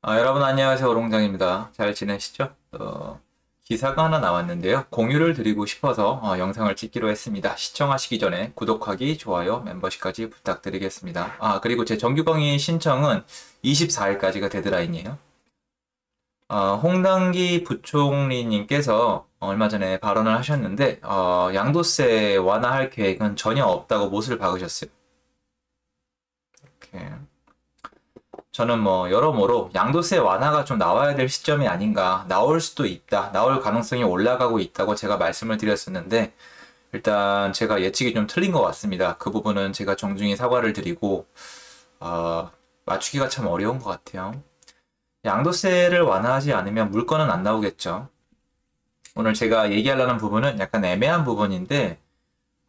여러분 안녕하세요. 오롱장입니다. 잘 지내시죠? 기사가 하나 나왔는데요. 공유를 드리고 싶어서 영상을 찍기로 했습니다. 시청하시기 전에 구독하기, 좋아요, 멤버십까지 부탁드리겠습니다. 그리고 제 정규 강의 신청은 24일까지가 데드라인이에요. 홍당기 부총리님께서 얼마 전에 발언을 하셨는데 양도세 완화할 계획은 전혀 없다고 못을 박으셨어요. 이렇게. 저는 여러모로 양도세 완화가 좀 나와야 될 시점이 아닌가, 나올 수도 있다, 나올 가능성이 올라가고 있다고 제가 말씀을 드렸었는데, 일단 제가 예측이 좀 틀린 것 같습니다. 그 부분은 제가 정중히 사과를 드리고, 맞추기가 참 어려운 것 같아요. 양도세를 완화하지 않으면 물건은 안 나오겠죠. 오늘 제가 얘기하려는 부분은 약간 애매한 부분인데,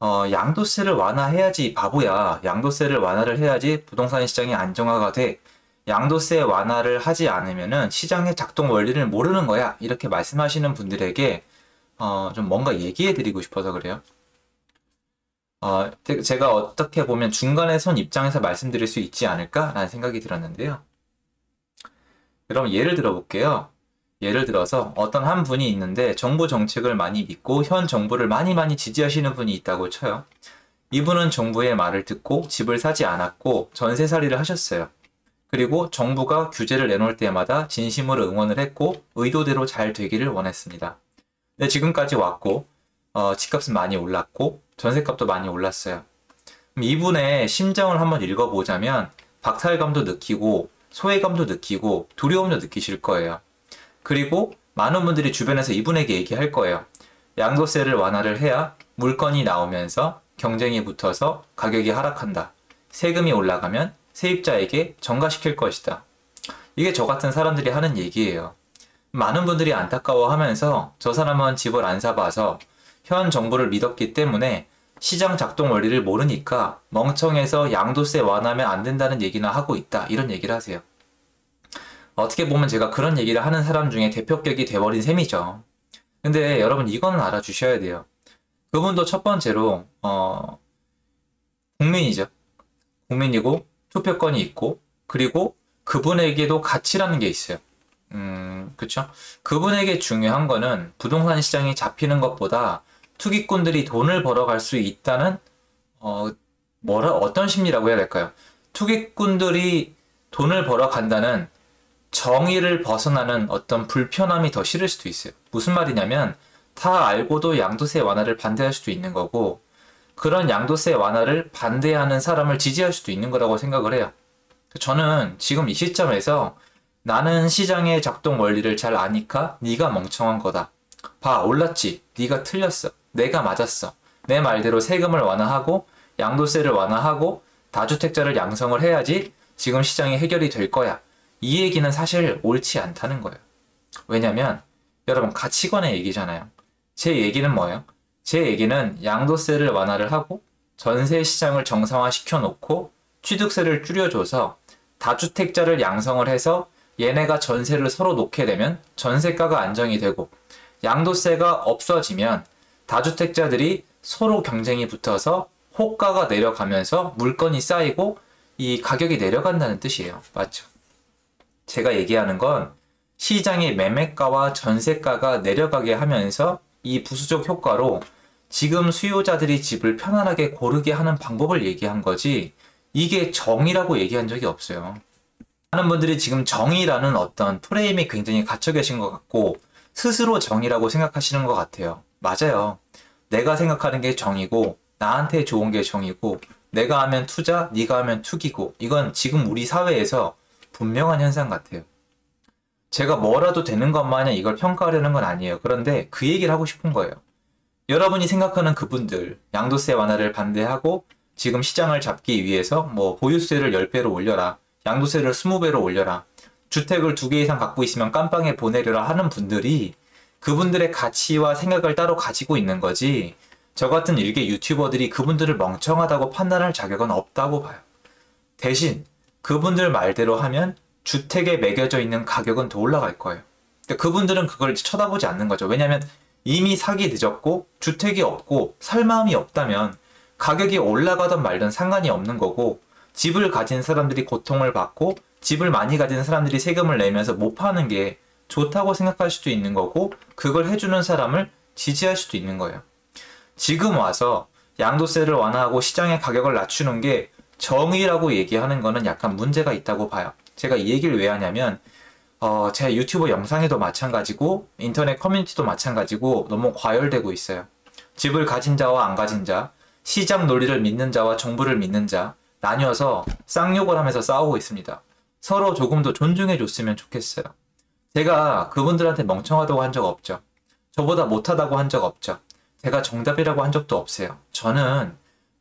양도세를 완화해야지 바보야. 양도세를 완화를 해야지 부동산 시장이 안정화가 돼. 양도세 완화를 하지 않으면은 시장의 작동 원리를 모르는 거야. 이렇게 말씀하시는 분들에게 좀 뭔가 얘기해 드리고 싶어서 그래요. 제가 어떻게 보면 중간에 선 입장에서 말씀드릴 수 있지 않을까라는 생각이 들었는데요. 그럼 예를 들어 볼게요. 예를 들어서 어떤 한 분이 있는데 정부 정책을 많이 믿고 현 정부를 많이 지지하시는 분이 있다고 쳐요. 이분은 정부의 말을 듣고 집을 사지 않았고 전세살이를 하셨어요. 그리고 정부가 규제를 내놓을 때마다 진심으로 응원을 했고 의도대로 잘 되기를 원했습니다. 근데 지금까지 왔고 집값은 많이 올랐고 전세값도 많이 올랐어요. 그럼 이분의 심정을 한번 읽어보자면 박탈감도 느끼고 소외감도 느끼고 두려움도 느끼실 거예요. 그리고 많은 분들이 주변에서 이분에게 얘기할 거예요. 양도세를 완화를 해야 물건이 나오면서 경쟁이 붙어서 가격이 하락한다. 세금이 올라가면 세입자에게 전가시킬 것이다. 이게 저 같은 사람들이 하는 얘기예요. 많은 분들이 안타까워하면서 저 사람은 집을 안 사봐서 현 정부를 믿었기 때문에 시장 작동 원리를 모르니까 멍청해서 양도세 완화하면 안 된다는 얘기나 하고 있다. 이런 얘기를 하세요. 어떻게 보면 제가 그런 얘기를 하는 사람 중에 대표격이 돼버린 셈이죠. 근데 여러분 이거는 알아주셔야 돼요. 그분도 첫 번째로 국민이죠. 국민이고 투표권이 있고 그리고 그분에게도 가치라는 게 있어요. 그쵸? 그분에게 중요한 거는 부동산 시장이 잡히는 것보다 투기꾼들이 돈을 벌어갈 수 있다는 어떤 심리라고 해야 될까요? 투기꾼들이 돈을 벌어간다는 정의를 벗어나는 어떤 불편함이 더 싫을 수도 있어요. 무슨 말이냐면 다 알고도 양도세 완화를 반대할 수도 있는 거고 그런 양도세 완화를 반대하는 사람을 지지할 수도 있는 거라고 생각을 해요. 저는 지금 이 시점에서 나는 시장의 작동 원리를 잘 아니까 네가 멍청한 거다. 봐, 올랐지? 네가 틀렸어. 내가 맞았어. 내 말대로 세금을 완화하고 양도세를 완화하고 다주택자를 양성을 해야지 지금 시장이 해결이 될 거야. 이 얘기는 사실 옳지 않다는 거예요. 왜냐면 여러분 가치관의 얘기잖아요. 제 얘기는 뭐예요? 제 얘기는 양도세를 완화를 하고 전세 시장을 정상화시켜 놓고 취득세를 줄여줘서 다주택자를 양성을 해서 얘네가 전세를 서로 놓게 되면 전세가가 안정이 되고 양도세가 없어지면 다주택자들이 서로 경쟁이 붙어서 호가가 내려가면서 물건이 쌓이고 이 가격이 내려간다는 뜻이에요. 맞죠? 제가 얘기하는 건 시장의 매매가와 전세가가 내려가게 하면서 이 부수적 효과로 지금 수요자들이 집을 편안하게 고르게 하는 방법을 얘기한 거지 이게 정의라고 얘기한 적이 없어요. 많은 분들이 지금 정의라는 어떤 프레임이 굉장히 갇혀 계신 것 같고 스스로 정의라고 생각하시는 것 같아요. 맞아요. 내가 생각하는 게 정의고 나한테 좋은 게 정의고 내가 하면 투자, 네가 하면 투기고 이건 지금 우리 사회에서 분명한 현상 같아요. 제가 뭐라도 되는 것 마냥 이걸 평가하려는 건 아니에요. 그런데 그 얘기를 하고 싶은 거예요. 여러분이 생각하는 그분들, 양도세 완화를 반대하고 지금 시장을 잡기 위해서 보유세를 10배로 올려라, 양도세를 20배로 올려라, 주택을 2개 이상 갖고 있으면 깜빵에 보내려라 하는 분들이 그분들의 가치와 생각을 따로 가지고 있는 거지 저 같은 일개 유튜버들이 그분들을 멍청하다고 판단할 자격은 없다고 봐요. 대신 그분들 말대로 하면 주택에 매겨져 있는 가격은 더 올라갈 거예요. 근데 그분들은 그걸 쳐다보지 않는 거죠. 왜냐하면 이미 사기 늦었고 주택이 없고 살 마음이 없다면 가격이 올라가든 말든 상관이 없는 거고 집을 가진 사람들이 고통을 받고 집을 많이 가진 사람들이 세금을 내면서 못 파는 게 좋다고 생각할 수도 있는 거고, 그걸 해주는 사람을 지지할 수도 있는 거예요. 지금 와서 양도세를 완화하고 시장의 가격을 낮추는 게 정의라고 얘기하는 거는 약간 문제가 있다고 봐요. 제가 이 얘기를 왜 하냐면 제 유튜브 영상에도 마찬가지고 인터넷 커뮤니티도 마찬가지고 너무 과열되고 있어요. 집을 가진 자와 안 가진 자, 시장 논리를 믿는 자와 정부를 믿는 자 나뉘어서 쌍욕을 하면서 싸우고 있습니다. 서로 조금 더 존중해 줬으면 좋겠어요. 제가 그분들한테 멍청하다고 한 적 없죠. 저보다 못하다고 한 적 없죠. 제가 정답이라고 한 적도 없어요. 저는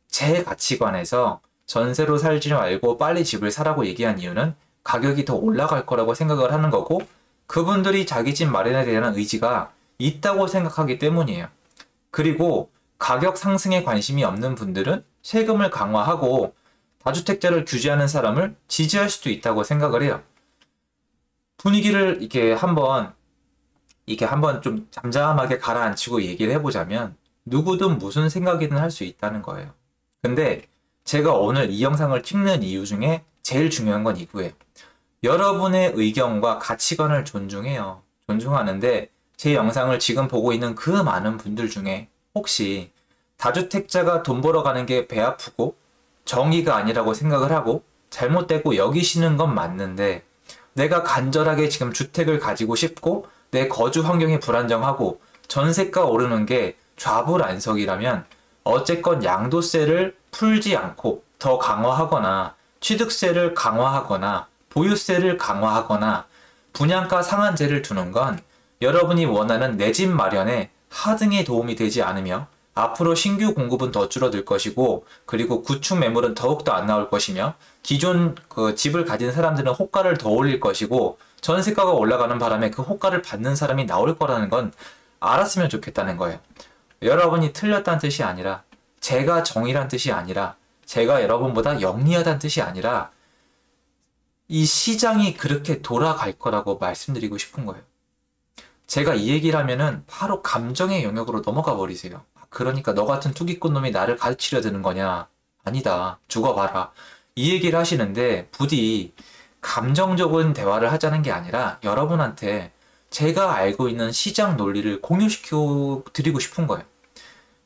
제 가치관에서 전세로 살지 말고 빨리 집을 사라고 얘기한 이유는 가격이 더 올라갈 거라고 생각을 하는 거고, 그분들이 자기 집 마련에 대한 의지가 있다고 생각하기 때문이에요. 그리고 가격 상승에 관심이 없는 분들은 세금을 강화하고 다주택자를 규제하는 사람을 지지할 수도 있다고 생각을 해요. 분위기를 이렇게 한번 좀 잠잠하게 가라앉히고 얘기를 해보자면 누구든 무슨 생각이든 할 수 있다는 거예요. 근데 제가 오늘 이 영상을 찍는 이유 중에 제일 중요한 건 이거예요. 여러분의 의견과 가치관을 존중해요. 존중하는데 제 영상을 지금 보고 있는 그 많은 분들 중에 혹시 다주택자가 돈 벌어가는 게 배 아프고 정의가 아니라고 생각을 하고 잘못되고 여기시는 건 맞는데, 내가 간절하게 지금 주택을 가지고 싶고 내 거주 환경이 불안정하고 전세가 오르는 게 좌불안석이라면 어쨌건 양도세를 풀지 않고 더 강화하거나 취득세를 강화하거나 보유세를 강화하거나 분양가 상한제를 두는 건 여러분이 원하는 내 집 마련에 하등에 도움이 되지 않으며 앞으로 신규 공급은 더 줄어들 것이고, 그리고 구축 매물은 더욱더 안 나올 것이며 기존 그 집을 가진 사람들은 호가를 더 올릴 것이고 전세가가 올라가는 바람에 그 호가를 받는 사람이 나올 거라는 건 알았으면 좋겠다는 거예요. 여러분이 틀렸다는 뜻이 아니라, 제가 정의란 뜻이 아니라, 제가 여러분보다 영리하다는 뜻이 아니라 이 시장이 그렇게 돌아갈 거라고 말씀드리고 싶은 거예요. 제가 이 얘기를 하면은 바로 감정의 영역으로 넘어가 버리세요. 그러니까 너 같은 투기꾼 놈이 나를 가르치려 드는 거냐? 아니다. 죽어봐라. 이 얘기를 하시는데 부디 감정적인 대화를 하자는 게 아니라 여러분한테 제가 알고 있는 시장 논리를 공유시켜 드리고 싶은 거예요.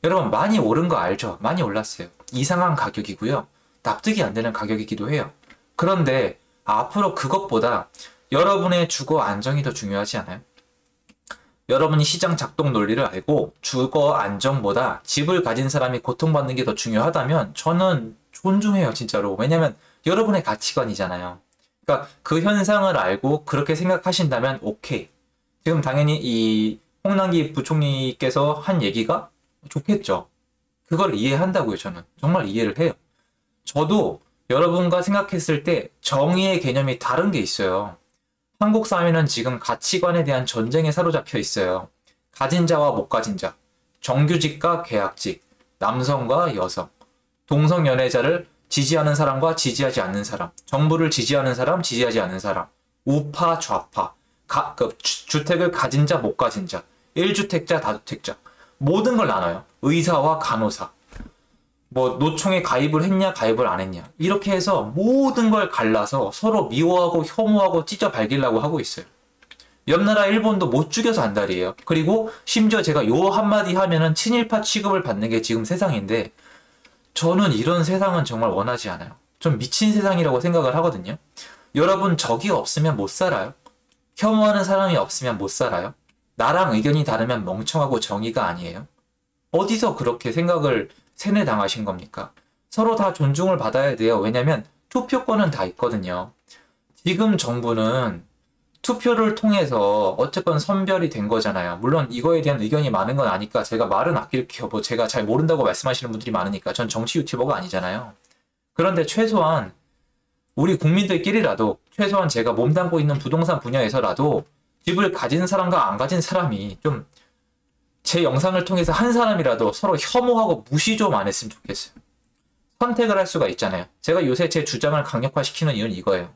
여러분 많이 오른 거 알죠? 많이 올랐어요. 이상한 가격이고요. 납득이 안 되는 가격이기도 해요. 그런데 앞으로 그것보다 여러분의 주거 안정이 더 중요하지 않아요? 여러분이 시장 작동 논리를 알고 주거 안정보다 집을 가진 사람이 고통받는 게 더 중요하다면 저는 존중해요, 진짜로. 왜냐면 여러분의 가치관이잖아요. 그러니까 그 현상을 알고 그렇게 생각하신다면 오케이. 지금 당연히 이 홍남기 부총리께서 한 얘기가 좋겠죠. 그걸 이해한다고요, 저는. 정말 이해를 해요. 저도 여러분과 생각했을 때 정의의 개념이 다른 게 있어요. 한국 사회는 지금 가치관에 대한 전쟁에 사로잡혀 있어요. 가진 자와 못 가진 자, 정규직과 계약직, 남성과 여성, 동성연애자를 지지하는 사람과 지지하지 않는 사람, 정부를 지지하는 사람, 지지하지 않는 사람, 우파, 좌파, 주택을 가진 자, 못 가진 자, 1주택자, 다주택자, 모든 걸 나눠요. 의사와 간호사, 뭐 노총에 가입을 했냐 가입을 안 했냐, 이렇게 해서 모든 걸 갈라서 서로 미워하고 혐오하고 찢어 발기려고 하고 있어요. 옆나라 일본도 못 죽여서 안달이에요. 그리고 심지어 제가 요 한마디 하면은 친일파 취급을 받는 게 지금 세상인데, 저는 이런 세상은 정말 원하지 않아요. 좀 미친 세상이라고 생각을 하거든요. 여러분 적이 없으면 못 살아요. 혐오하는 사람이 없으면 못 살아요. 나랑 의견이 다르면 멍청하고 정의가 아니에요. 어디서 그렇게 생각을 세뇌당하신 겁니까? 서로 다 존중을 받아야 돼요. 왜냐면 투표권은 다 있거든요. 지금 정부는 투표를 통해서 어쨌건 선별이 된 거잖아요. 물론 이거에 대한 의견이 많은 건 아니까 제가 말은 아낄게요. 뭐 제가 잘 모른다고 말씀하시는 분들이 많으니까. 전 정치 유튜버가 아니잖아요. 그런데 최소한 우리 국민들끼리라도, 최소한 제가 몸담고 있는 부동산 분야에서라도 집을 가진 사람과 안 가진 사람이 좀 제 영상을 통해서 한 사람이라도 서로 혐오하고 무시 좀 안 했으면 좋겠어요. 선택을 할 수가 있잖아요. 제가 요새 제 주장을 강력화시키는 이유는 이거예요.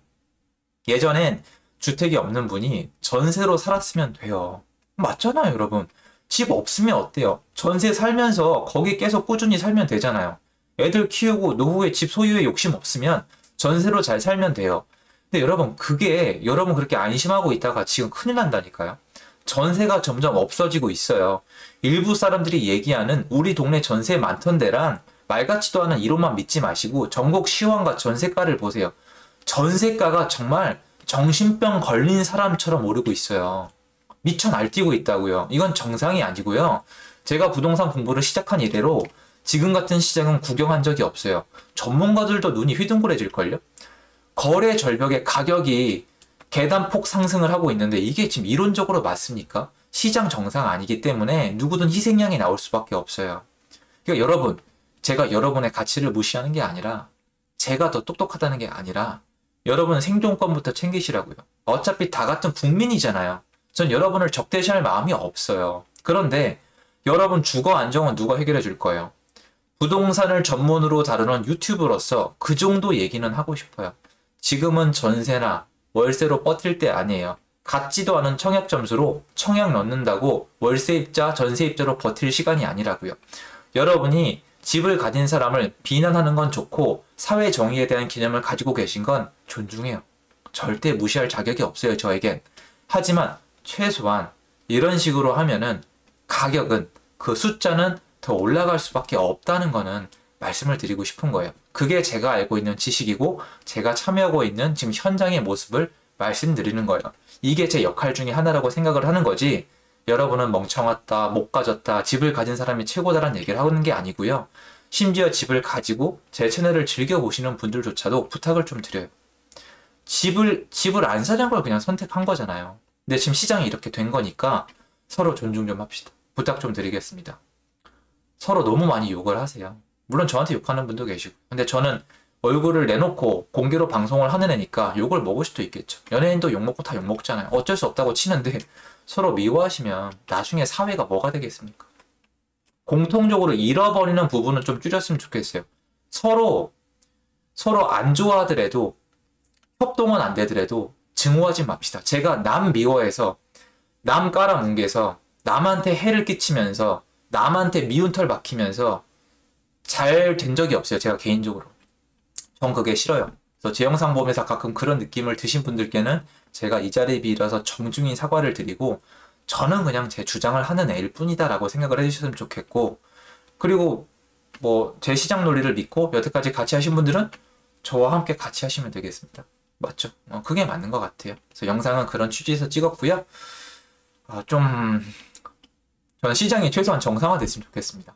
예전엔 주택이 없는 분이 전세로 살았으면 돼요. 맞잖아요, 여러분. 집 없으면 어때요? 전세 살면서 거기 계속 꾸준히 살면 되잖아요. 애들 키우고 노후에 집 소유에 욕심 없으면 전세로 잘 살면 돼요. 근데 여러분, 그게 여러분 그렇게 안심하고 있다가 지금 큰일 난다니까요. 전세가 점점 없어지고 있어요. 일부 사람들이 얘기하는 우리 동네 전세 많던데란 말 같지도 않은 이론만 믿지 마시고 전국 시황과 전세가를 보세요. 전세가가 정말 정신병 걸린 사람처럼 오르고 있어요. 미쳐 날뛰고 있다고요. 이건 정상이 아니고요. 제가 부동산 공부를 시작한 이래로 지금 같은 시장은 구경한 적이 없어요. 전문가들도 눈이 휘둥그레질걸요? 거래 절벽의 가격이 계단폭 상승을 하고 있는데 이게 지금 이론적으로 맞습니까? 시장 정상 아니기 때문에 누구든 희생양이 나올 수밖에 없어요. 그러니까 여러분, 제가 여러분의 가치를 무시하는 게 아니라 제가 더 똑똑하다는 게 아니라 여러분 생존권부터 챙기시라고요. 어차피 다 같은 국민이잖아요. 전 여러분을 적대시할 마음이 없어요. 그런데 여러분 주거 안정은 누가 해결해 줄 거예요? 부동산을 전문으로 다루는 유튜브로서 그 정도 얘기는 하고 싶어요. 지금은 전세나 월세로 버틸 때 아니에요. 같지도 않은 청약 점수로 청약 넣는다고 월세입자, 전세입자로 버틸 시간이 아니라고요. 여러분이 집을 가진 사람을 비난하는 건 좋고 사회 정의에 대한 개념을 가지고 계신 건 존중해요. 절대 무시할 자격이 없어요, 저에겐. 하지만 최소한 이런 식으로 하면은 가격은, 그 숫자는 더 올라갈 수밖에 없다는 거는 말씀을 드리고 싶은 거예요. 그게 제가 알고 있는 지식이고 제가 참여하고 있는 지금 현장의 모습을 말씀드리는 거예요. 이게 제 역할 중에 하나라고 생각을 하는 거지, 여러분은 멍청하다, 못 가졌다, 집을 가진 사람이 최고다라는 얘기를 하는 게 아니고요. 심지어 집을 가지고 제 채널을 즐겨보시는 분들조차도 부탁을 좀 드려요. 집을 안 사는 걸 그냥 선택한 거잖아요. 근데 지금 시장이 이렇게 된 거니까 서로 존중 좀 합시다. 부탁 좀 드리겠습니다. 서로 너무 많이 욕을 하세요. 물론 저한테 욕하는 분도 계시고. 근데 저는 얼굴을 내놓고 공개로 방송을 하는 애니까 욕을 먹을 수도 있겠죠. 연예인도 욕먹고 다 욕먹잖아요. 어쩔 수 없다고 치는데 서로 미워하시면 나중에 사회가 뭐가 되겠습니까? 공통적으로 잃어버리는 부분은 좀 줄였으면 좋겠어요. 서로 안 좋아하더라도, 협동은 안 되더라도 증오하지 맙시다. 제가 남 미워해서, 남 깔아뭉개서, 남한테 해를 끼치면서, 남한테 미운 털 박히면서 잘 된 적이 없어요. 제가 개인적으로. 전 그게 싫어요. 그래서 제 영상 보면서 가끔 그런 느낌을 드신 분들께는 제가 이 자리에 빌어서 정중히 사과를 드리고, 저는 그냥 제 주장을 하는 애일 뿐이다라고 생각을 해주셨으면 좋겠고, 그리고 뭐 제 시장 논리를 믿고 여태까지 같이 하신 분들은 저와 함께 같이 하시면 되겠습니다. 맞죠? 그게 맞는 것 같아요. 그래서 영상은 그런 취지에서 찍었고요. 저는 시장이 최소한 정상화됐으면 좋겠습니다.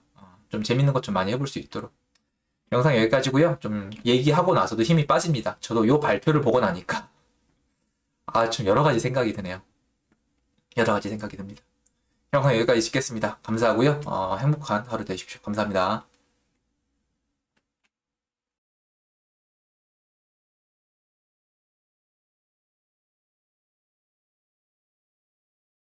좀 재밌는 것 좀 많이 해볼 수 있도록. 영상 여기까지고요. 좀 얘기하고 나서도 힘이 빠집니다. 저도 요 발표를 보고 나니까 좀 여러 가지 생각이 드네요. 여러 가지 생각이 듭니다. 영상 여기까지 찍겠습니다. 감사하고요. 행복한 하루 되십시오. 감사합니다.